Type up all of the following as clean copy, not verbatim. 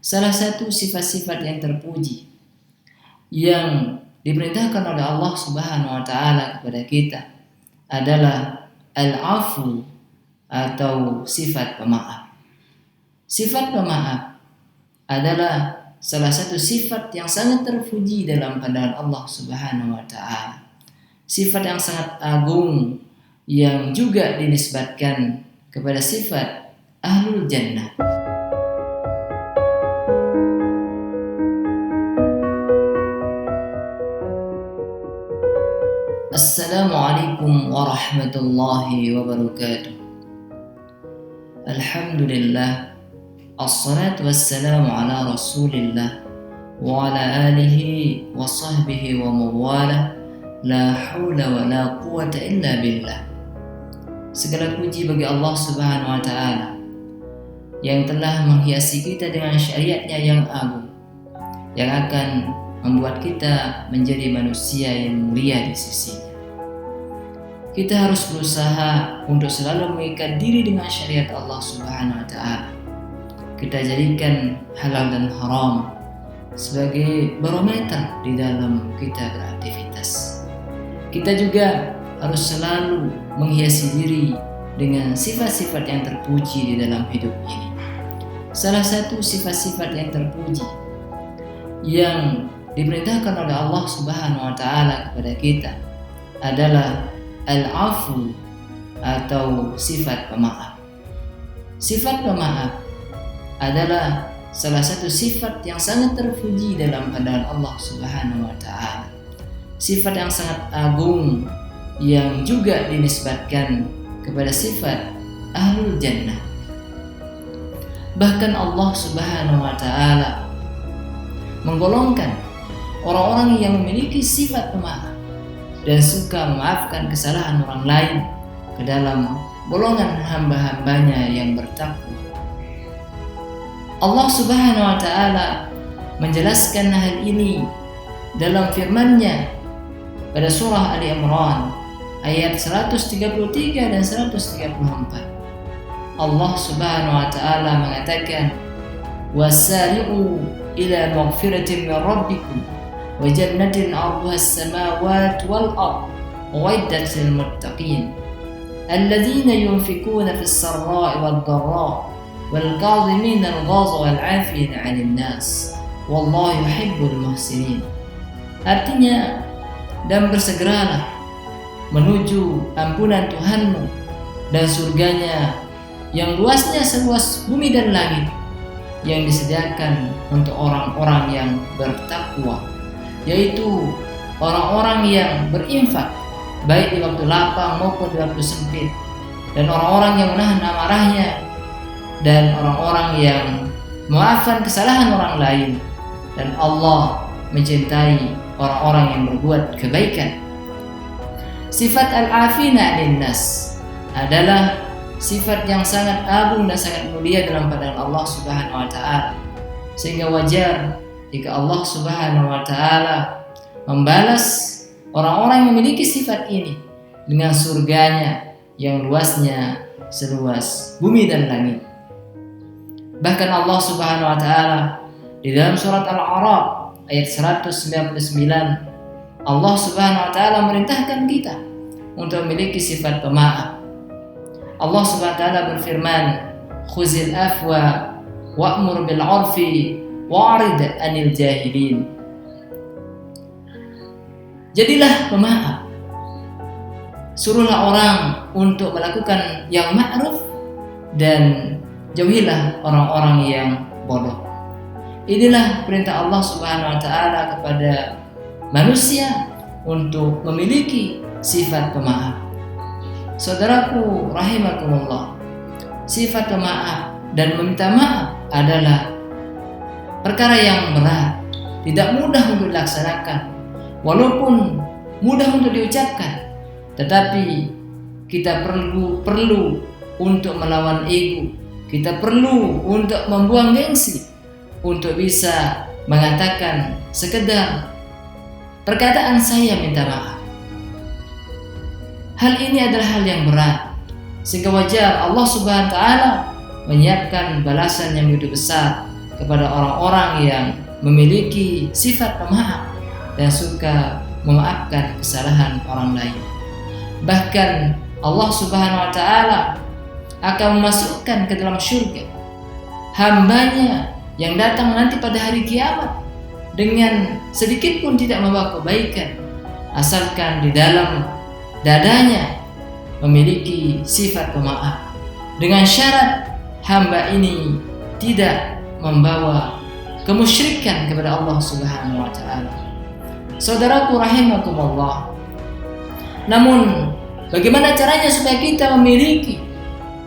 salah satu sifat-sifat yang terpuji yang diperintahkan oleh Allah Subhanahu wa taala kepada kita adalah al-afu atau sifat pemaaf. Sifat pemaaf adalah salah satu sifat yang sangat terpuji dalam pandangan Allah Subhanahu wa taala. Sifat yang sangat agung yang juga dinisbatkan kepada sifat ahlul jannah. Assalamualaikum warahmatullahi wabarakatuh. Alhamdulillah, assalatu wassalamu ala rasulillah wa ala alihi wa sahbihi wa mawala, la hawla wa la quwata illa billah. Segala puji bagi Allah Subhanahu wa taala yang telah menghiasi kita dengan syariatnya yang agung, yang akan membuat kita menjadi manusia yang mulia di sisinya. Kita harus berusaha untuk selalu mengikat diri dengan syariat Allah Subhanahu wa taala. Kita jadikan halal dan haram sebagai barometer di dalam kita beraktivitas. Kita juga harus selalu menghiasi diri dengan sifat-sifat yang terpuji di dalam hidup ini. Salah satu sifat-sifat yang terpuji yang diperintahkan oleh Allah Subhanahu wa taala kepada kita adalah al-afu atau sifat pemaaf. Sifat pemaaf adalah salah satu sifat yang sangat terpuji dalam pandangan Allah Subhanahu wa taala. Sifat yang sangat agung yang juga dinisbatkan kepada sifat ahlul jannah. Bahkan Allah Subhanahu wa taala menggolongkan orang-orang yang memiliki sifat pemaaf dan suka memaafkan kesalahan orang lain ke dalam golongan hamba-hambanya yang bertakwa. Allah Subhanahu wa taala menjelaskan hal ini dalam firman-Nya pada surah Ali Imran ayat 133 dan 134. Allah Subhanahu wa taala mengatakan, wasari'u ila maghfiratin min rabbikum wa jannatin 'arduha as-samawati wal ard u'iddat lil muttaqin alladhina yunfikuna fis sarra'i wad dharra'i wal kadhimina al-ghayza wal 'afina 'anil nas wallahu yuhibbul muhsinin. Artinya, dan bersegeralah menuju ampunan Tuhanmu dan surganya yang luasnya seluas bumi dan langit, yang disediakan untuk orang-orang yang bertakwa, yaitu orang-orang yang berinfak baik di waktu lapang maupun di waktu sempit, dan orang-orang yang menahan amarahnya, dan orang-orang yang memaafkan kesalahan orang lain, dan Allah mencintai orang-orang yang berbuat kebaikan. Sifat al-afina 'anil nas adalah sifat yang sangat agung dan sangat mulia dalam pandangan Allah Subhanahu wa taala, sehingga wajar jika Allah Subhanahu wa taala membalas orang-orang yang memiliki sifat ini dengan surganya yang luasnya seluas bumi dan langit. Bahkan Allah Subhanahu wa taala di dalam surat Al-A'raf ayat 199, Allah Subhanahu wa taala merintahkan kita untuk memiliki sifat pemaaf. Allah Subhanahu wa taala berfirman, khuzil afwa wa'mur bil 'urfi wa'rid 'anil jahilin. Jadilah pemaaf. Suruhlah orang untuk melakukan yang ma'ruf dan jauhilah orang-orang yang bodoh. Inilah perintah Allah Subhanahu wa taala kepada manusia untuk memiliki sifat pemaaf. Saudaraku rahimakumullah, sifat pemaaf dan meminta maaf adalah perkara yang berat, tidak mudah untuk dilaksanakan, walaupun mudah untuk diucapkan, tetapi kita perlu untuk melawan ego, kita perlu untuk membuang gengsi, untuk bisa mengatakan sekedar perkataan saya minta maaf. Hal ini adalah hal yang berat, sehingga wajar Allah Subhanahu wa taala menyiapkan balasan yang begitu besar kepada orang-orang yang memiliki sifat pemaaf dan suka memaafkan kesalahan orang lain. Bahkan Allah Subhanahu wa taala akan memasukkan ke dalam surga hambanya yang datang nanti pada hari kiamat dengan sedikit pun tidak membawa kebaikan, asalkan di dalam dadanya memiliki sifat pemaaf, dengan syarat hamba ini tidak membawa kemusyrikan kepada Allah Subhanahu wa taala. Saudaraku rahimakumullah. Namun bagaimana caranya supaya kita memiliki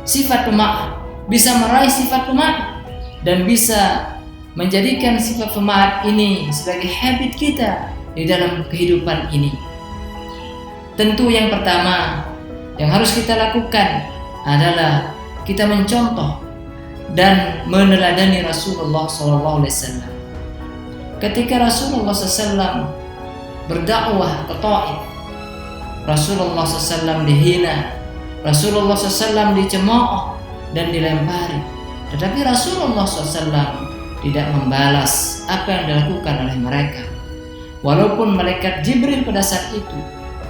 sifat pemaaf, bisa meraih sifat pemaaf dan bisa menjadikan sifat pemaaf ini sebagai habit kita di dalam kehidupan ini? Tentu yang pertama yang harus kita lakukan adalah kita mencontoh dan meneladani Rasulullah SAW. Ketika Rasulullah SAW berdakwah ke Taif, Rasulullah SAW dihina, Rasulullah SAW dicemooh dan dilempari, tetapi Rasulullah SAW tidak membalas apa yang dilakukan oleh mereka. Walaupun malaikat Jibril pada saat itu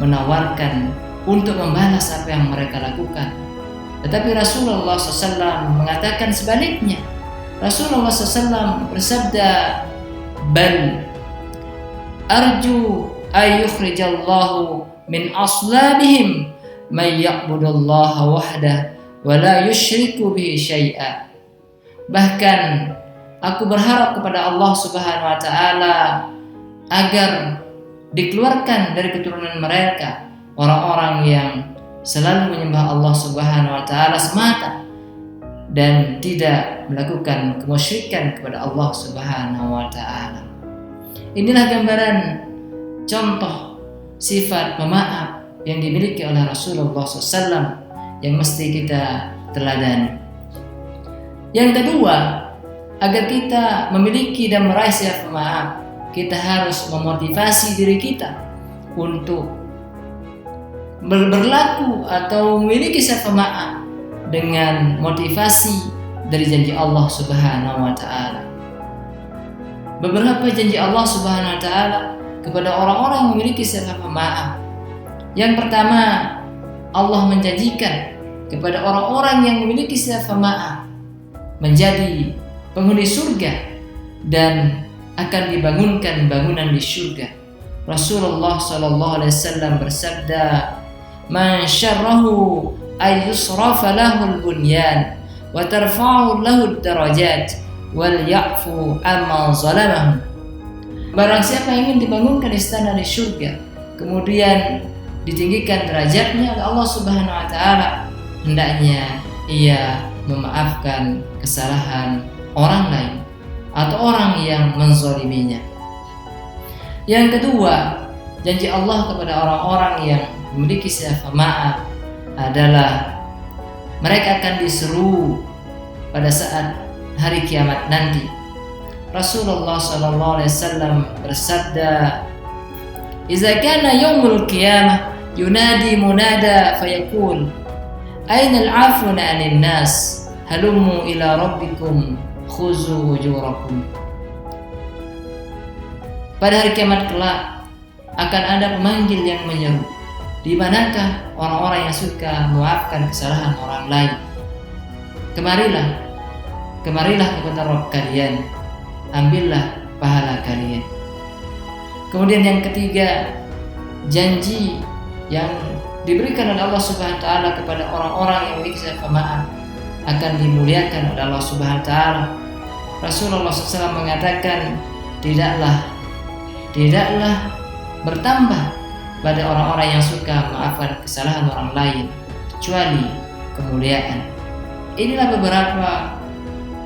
menawarkan untuk membalas apa yang mereka lakukan, tetapi Rasulullah SAW mengatakan sebaliknya. Rasulullah SAW bersabda, "Bal arju ayyukhrijallahu min aslabihim man ya'budullaha wahdah wa la yusyriku bihi syai'a." Bahkan aku berharap kepada Allah Subhanahu wa taala agar dikeluarkan dari keturunan mereka orang-orang yang selalu menyembah Allah Subhanahu wa taala semata dan tidak melakukan kemusyrikan kepada Allah Subhanahu wa taala. Inilah gambaran contoh sifat pemaaf yang dimiliki oleh Rasulullah SAW yang mesti kita teladani. Yang kedua, agar kita memiliki dan meraih sifat pemaaf, kita harus memotivasi diri kita untuk berlaku atau memiliki sifat pemaaf dengan motivasi dari janji Allah Subhanahu wa taala. Beberapa janji Allah Subhanahu wa taala kepada orang-orang yang memiliki sifat pemaaf. Yang pertama, Allah menjanjikan kepada orang-orang yang memiliki sifat pemaaf menjadi penghuni surga dan akan dibangunkan bangunan di surga. Rasulullah sallallahu alaihi wasallam bersabda, "Man syarrahu ay yusrafa lahul bunyan wa tarfa'u lahu darajat wal ya'fu amma zalamahum." Barang siapa yang ingin dibangunkan istana di surga, kemudian ditinggikan derajatnya oleh Allah Subhanahu wa taala, hendaknya ia memaafkan kesalahan orang lain atau orang yang menzaliminya. Yang kedua, janji Allah kepada orang-orang yang memiliki sifat pemaaf adalah mereka akan diseru pada saat hari kiamat nanti. Rasulullah sallallahu alaihi wasallam bersabda, "Idza kana yaumul qiyamah yunadi munada fayaqul, aina al-'afuna 'anil nas? Halummu ila rabbikum khuzu ujurakum." Pada hari kiamat kelak akan ada pemanggil yang menyeru, di manakah orang-orang yang suka memaafkan kesalahan orang lain? Kemarilah kepada Rabb kalian, ambillah pahala kalian. Kemudian yang ketiga, janji yang diberikan oleh Allah Subhanahu wa taala kepada orang-orang yang memiliki sifat pemaaf akan dimuliakan oleh Allah Subhanahu wa taala. Rasulullah SAW mengatakan, tidaklah bertambah pada orang-orang yang suka memaafkan kesalahan orang lain kecuali kemuliaan. Inilah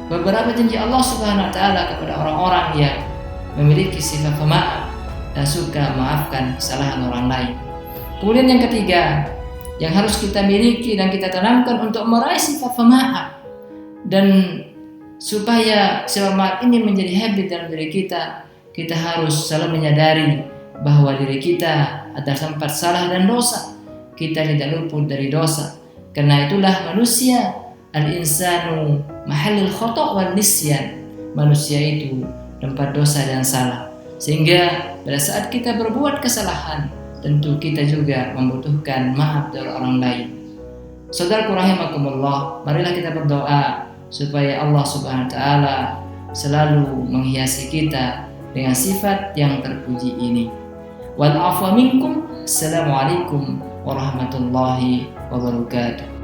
beberapa janji Allah Subhanahu wa taala kepada orang-orang yang memiliki sifat pemaaf dan suka memaafkan kesalahan orang lain. Kemudian yang ketiga yang harus kita miliki dan kita tanamkan untuk meraih sifat pemaaf dan supaya sifat pemaaf ini menjadi habit dalam diri kita, kita harus selalu menyadari bahwa diri kita adalah tempat salah dan dosa. Kita tidak luput dari dosa. Karena itulah manusia, al-insanu mahallul khata' wal nisyan. manusia itu tempat dosa dan salah. Sehingga pada saat kita berbuat kesalahan, tentu kita juga membutuhkan maaf dari orang lain. Saudaraku rahimakumullah, marilah kita berdoa supaya Allah Subhanahu wa taala selalu menghiasi kita dengan sifat yang terpuji ini. Wal afwa minkum. Assalamualaikum warahmatullahi wabarakatuh.